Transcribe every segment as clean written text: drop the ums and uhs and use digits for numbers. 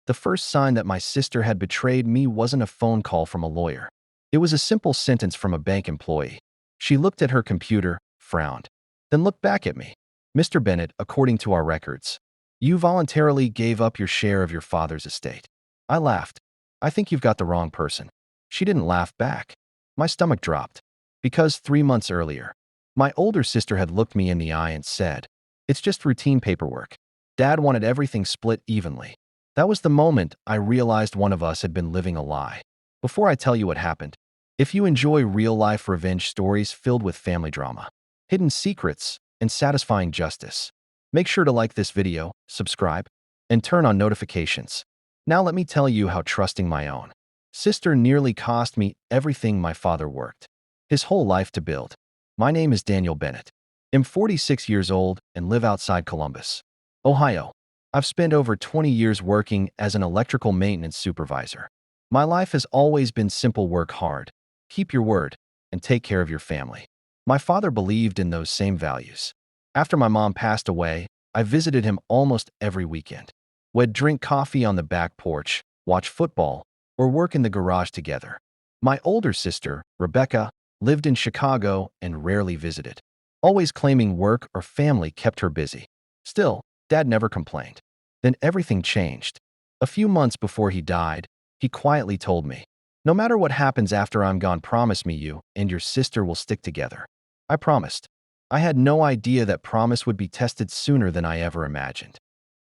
The first sign that my sister had betrayed me wasn't a phone call from a lawyer. It was a simple sentence from a bank employee. She looked at her computer, frowned, then looked back at me. Mr. Bennett, according to our records, you voluntarily gave up your share of your father's estate. I laughed. I think you've got the wrong person. She didn't laugh back. My stomach dropped. Because 3 months earlier, my older sister had looked me in the eye and said, "It's just routine paperwork." Dad wanted everything split evenly. That was the moment I realized one of us had been living a lie. Before I tell you what happened, if you enjoy real-life revenge stories filled with family drama, hidden secrets, and satisfying justice, make sure to like this video, subscribe, and turn on notifications. Now let me tell you how trusting my own sister nearly cost me everything my father worked his whole life to build. My name is Daniel Bennett. I'm 46 years old and live outside Columbus, Ohio. I've spent over 20 years working as an electrical maintenance supervisor. My life has always been simple: work hard, keep your word, and take care of your family. My father believed in those same values. After my mom passed away, I visited him almost every weekend. We'd drink coffee on the back porch, watch football, or work in the garage together. My older sister, Rebecca, lived in Chicago and rarely visited, always claiming work or family kept her busy. Still, Dad never complained. Then everything changed. A few months before he died, he quietly told me, "No matter what happens after I'm gone, promise me you and your sister will stick together." I promised. I had no idea that promise would be tested sooner than I ever imagined.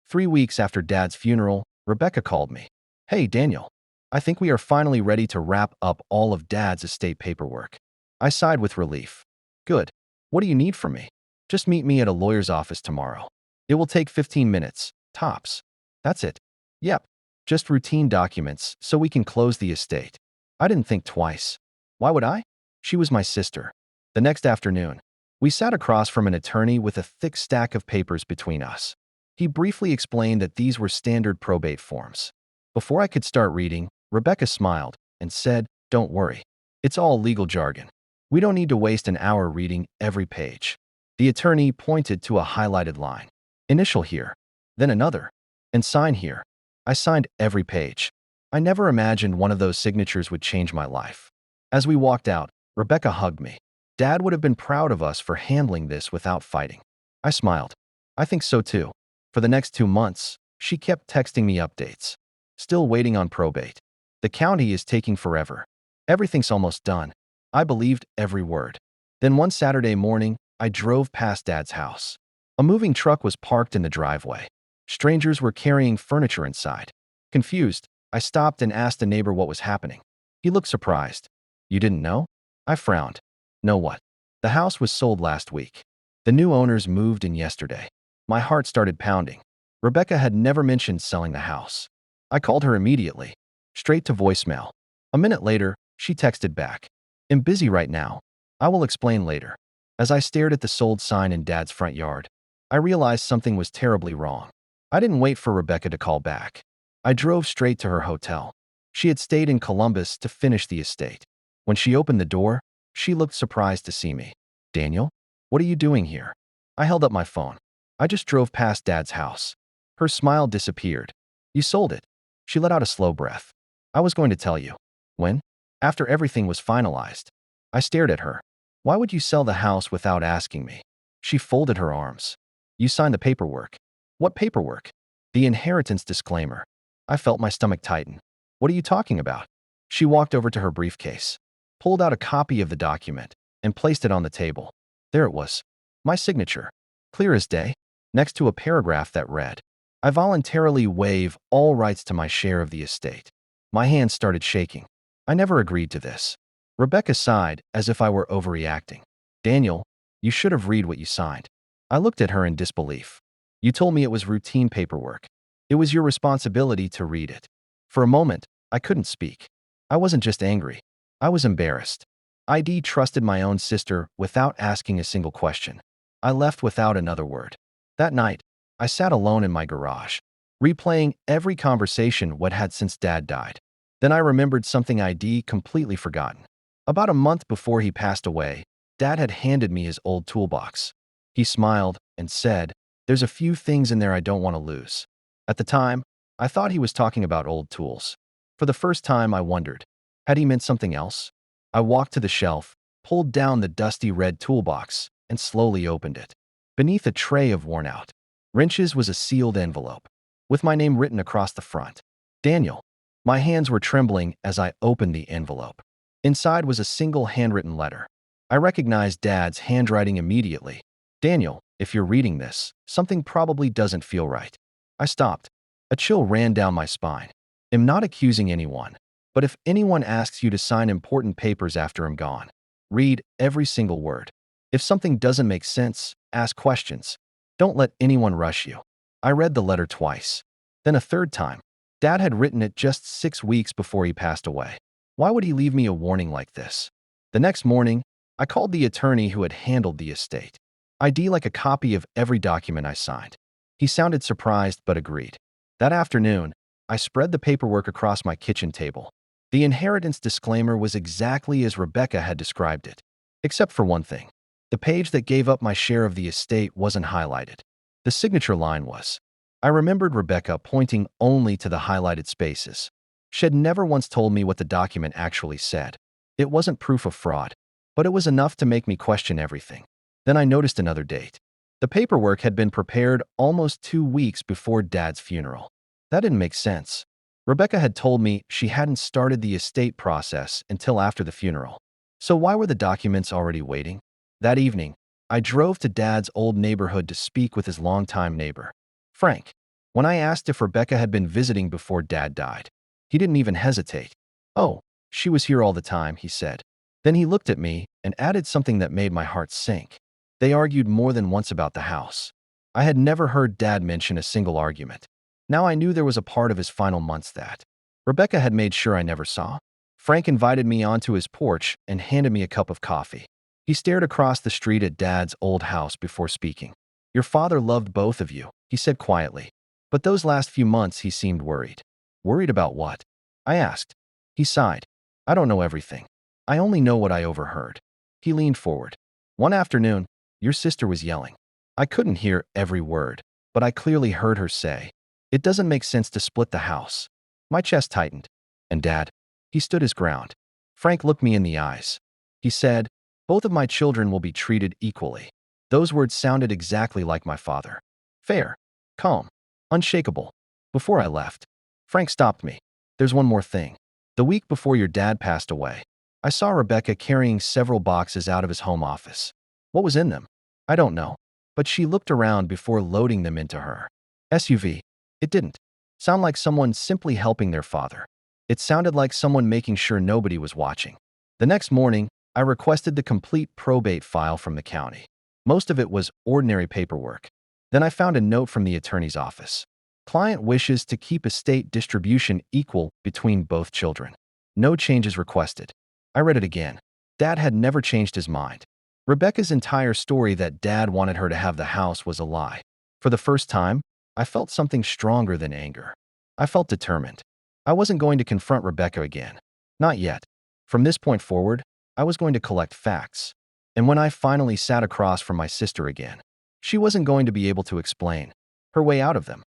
3 weeks after Dad's funeral, Rebecca called me. "Hey, Daniel, I think we are finally ready to wrap up all of Dad's estate paperwork." I sighed with relief. "Good. What do you need from me?" "Just meet me at a lawyer's office tomorrow. It will take 15 minutes, tops." "That's it?" "Yep. Just routine documents so we can close the estate." I didn't think twice. Why would I? She was my sister. The next afternoon, we sat across from an attorney with a thick stack of papers between us. He briefly explained that these were standard probate forms. Before I could start reading, Rebecca smiled and said, "Don't worry. It's all legal jargon. We don't need to waste an hour reading every page." The attorney pointed to a highlighted line. "Initial here, then another, and sign here." I signed every page. I never imagined one of those signatures would change my life. As we walked out, Rebecca hugged me. Dad would have been proud of us for handling this without fighting. I smiled. I think so too. For the next 2 months, she kept texting me updates. "Still waiting on probate. The county is taking forever. Everything's almost done." I believed every word. Then one Saturday morning, I drove past Dad's house. A moving truck was parked in the driveway. Strangers were carrying furniture inside. Confused, I stopped and asked a neighbor what was happening. He looked surprised. "You didn't know?" I frowned. "Know what?" "The house was sold last week. The new owners moved in yesterday." My heart started pounding. Rebecca had never mentioned selling the house. I called her immediately, straight to voicemail. A minute later, she texted back, "I'm busy right now. I will explain later." As I stared at the sold sign in Dad's front yard, I realized something was terribly wrong. I didn't wait for Rebecca to call back. I drove straight to her hotel. She had stayed in Columbus to finish the estate. When she opened the door, she looked surprised to see me. "Daniel, what are you doing here?" I held up my phone. "I just drove past Dad's house." Her smile disappeared. "You sold it." She let out a slow breath. "I was going to tell you." "When?" "After everything was finalized." I stared at her. "Why would you sell the house without asking me?" She folded her arms. "You signed the paperwork." "What paperwork?" "The inheritance disclaimer." I felt my stomach tighten. "What are you talking about?" She walked over to her briefcase, pulled out a copy of the document, and placed it on the table. There it was. My signature, clear as day, next to a paragraph that read, "I voluntarily waive all rights to my share of the estate." My hands started shaking. I never agreed to this. Rebecca sighed as if I were overreacting. "Daniel, you should have read what you signed." I looked at her in disbelief. "You told me it was routine paperwork. It was your responsibility to read it." For a moment, I couldn't speak. I wasn't just angry. I was embarrassed. I'd trusted my own sister without asking a single question. I left without another word. That night, I sat alone in my garage, replaying every conversation we'd had since Dad died. Then I remembered something I'd completely forgotten. About a month before he passed away, Dad had handed me his old toolbox. He smiled and said, "There's a few things in there I don't want to lose." At the time, I thought he was talking about old tools. For the first time, I wondered, had he meant something else? I walked to the shelf, pulled down the dusty red toolbox, and slowly opened it. Beneath a tray of worn-out wrenches was a sealed envelope, with my name written across the front. Daniel. My hands were trembling as I opened the envelope. Inside was a single handwritten letter. I recognized Dad's handwriting immediately. Daniel, if you're reading this, something probably doesn't feel right. I stopped. A chill ran down my spine. I'm not accusing anyone, but if anyone asks you to sign important papers after I'm gone, read every single word. If something doesn't make sense, ask questions. Don't let anyone rush you. I read the letter twice. Then a third time. Dad had written it just 6 weeks before he passed away. Why would he leave me a warning like this? The next morning, I called the attorney who had handled the estate. I'd like a copy of every document I signed. He sounded surprised but agreed. That afternoon, I spread the paperwork across my kitchen table. The inheritance disclaimer was exactly as Rebecca had described it, except for one thing. The page that gave up my share of the estate wasn't highlighted. The signature line was. I remembered Rebecca pointing only to the highlighted spaces. She had never once told me what the document actually said. It wasn't proof of fraud, but it was enough to make me question everything. Then I noticed another date. The paperwork had been prepared almost 2 weeks before Dad's funeral. That didn't make sense. Rebecca had told me she hadn't started the estate process until after the funeral. So why were the documents already waiting? That evening, I drove to Dad's old neighborhood to speak with his longtime neighbor, Frank. When I asked if Rebecca had been visiting before Dad died, he didn't even hesitate. Oh, she was here all the time, he said. Then he looked at me and added something that made my heart sink. They argued more than once about the house. I had never heard Dad mention a single argument. Now I knew there was a part of his final months that Rebecca had made sure I never saw. Frank invited me onto his porch and handed me a cup of coffee. He stared across the street at Dad's old house before speaking. Your father loved both of you, he said quietly. But those last few months he seemed worried. Worried about what? I asked. He sighed. I don't know everything. I only know what I overheard. He leaned forward. One afternoon, your sister was yelling. I couldn't hear every word, but I clearly heard her say, "It doesn't make sense to split the house." My chest tightened. And Dad? He stood his ground. Frank looked me in the eyes. He said, both of my children will be treated equally. Those words sounded exactly like my father. Fair, calm, unshakable. Before I left, Frank stopped me. There's one more thing. The week before your dad passed away, I saw Rebecca carrying several boxes out of his home office. What was in them? I don't know, but she looked around before loading them into her SUV. It didn't sound like someone simply helping their father. It sounded like someone making sure nobody was watching. The next morning, I requested the complete probate file from the county. Most of it was ordinary paperwork. Then I found a note from the attorney's office. Client wishes to keep estate distribution equal between both children. No changes requested. I read it again. Dad had never changed his mind. Rebecca's entire story that Dad wanted her to have the house was a lie. For the first time, I felt something stronger than anger. I felt determined. I wasn't going to confront Rebecca again. Not yet. From this point forward, I was going to collect facts. And when I finally sat across from my sister again, she wasn't going to be able to explain her way out of them.